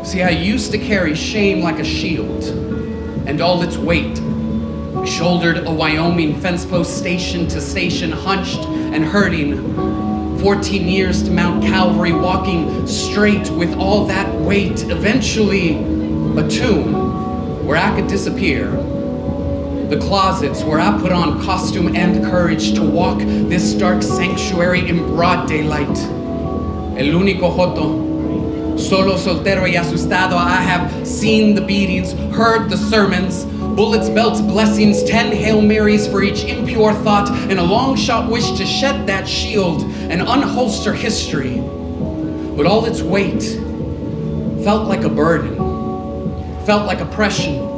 See, I used to carry shame like a shield, and all its weight. I shouldered a Wyoming fence post station to station, hunched and hurting. 14 years to Mount Calvary, walking straight with all that weight. Eventually, a tomb where I could disappear. The closets where I put on costume and courage to walk this dark sanctuary in broad daylight. El único joto. Solo, soltero y asustado, I have seen the beatings, heard the sermons, bullets, belts, blessings, 10 Hail Marys for each impure thought, and a long shot wish to shed that shield and unholster history. But all its weight felt like a burden, felt like oppression,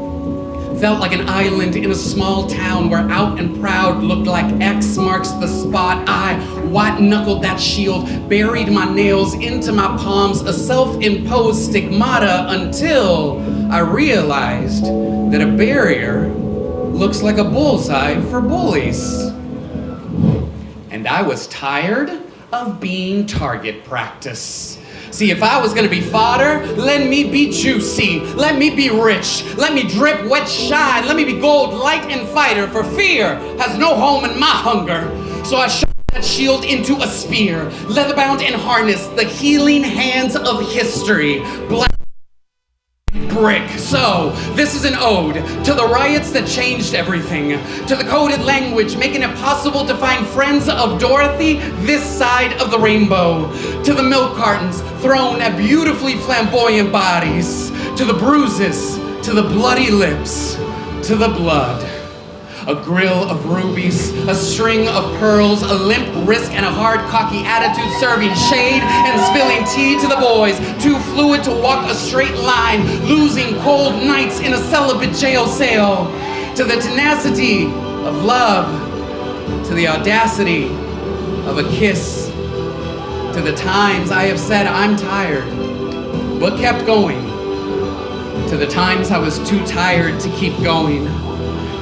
felt like an island in a small town where out and proud looked like X marks the spot. I white-knuckled that shield, buried my nails into my palms, a self-imposed stigmata until I realized that a barrier looks like a bullseye for bullies. And I was tired of being target practice. See, if I was gonna be fodder, let me be juicy, let me be rich, let me drip, wet, shine, let me be gold, light, and fighter, for fear has no home in my hunger. So I shot that shield into a spear, leather-bound and harnessed, the healing hands of history, black brick. So, this is an ode to the riots that changed everything, to the coded language making it possible to find friends of Dorothy this side of the rainbow, to the milk cartons thrown at beautifully flamboyant bodies, to the bruises, to the bloody lips, to the blood. A grill of rubies, a string of pearls, a limp wrist and a hard, cocky attitude, serving shade and spilling tea to the boys, too fluid to walk a straight line, losing cold nights in a celibate jail cell, to the tenacity of love, to the audacity of a kiss, to the times I have said I'm tired, but kept going, to the times I was too tired to keep going,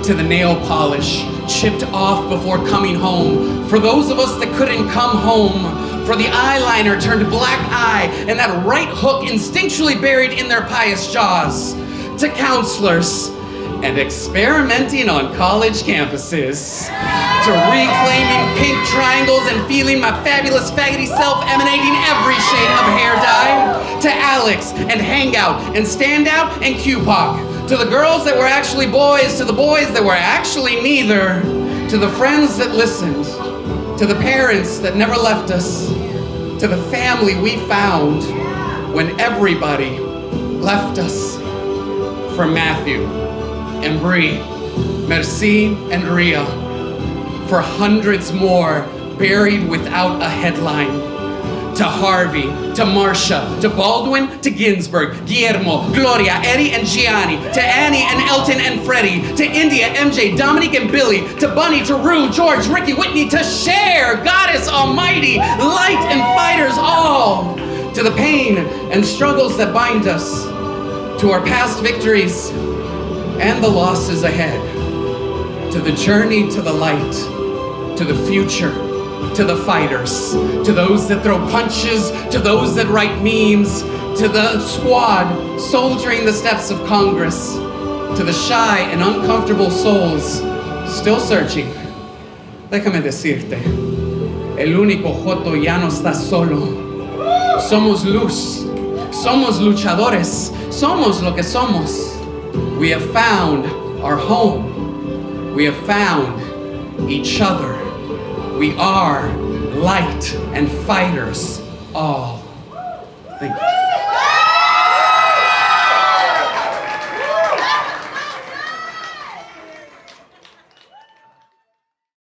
to the nail polish chipped off before coming home, for those of us that couldn't come home, for the eyeliner turned black eye and that right hook instinctually buried in their pious jaws, to counselors and experimenting on college campuses, to reclaiming pink triangles and feeling my fabulous faggoty self emanating every shade of hair dye, to Alex and Hangout and Standout and QPOC, to the girls that were actually boys, to the boys that were actually neither, to the friends that listened, to the parents that never left us, to the family we found when everybody left us, for Matthew and Bree, Merci and Ria, for hundreds more buried without a headline, to Harvey, to Marsha, to Baldwin, to Ginsburg, Guillermo, Gloria, Eddie and Gianni, to Annie and Elton and Freddie, to India, MJ, Dominic and Billy, to Bunny, to Rue, George, Ricky, Whitney, to Cher, Goddess Almighty, light and fighters all, to the pain and struggles that bind us, to our past victories and the losses ahead, to the journey to the light, to the future, to the fighters, to those that throw punches, to those that write memes, to the squad soldiering the steps of Congress, to the shy and uncomfortable souls still searching. Déjame decirte, el único joto ya no está solo. Somos luz, somos luchadores, somos lo que somos. We have found our home. We have found each other. We are light and fighters all. Thank you.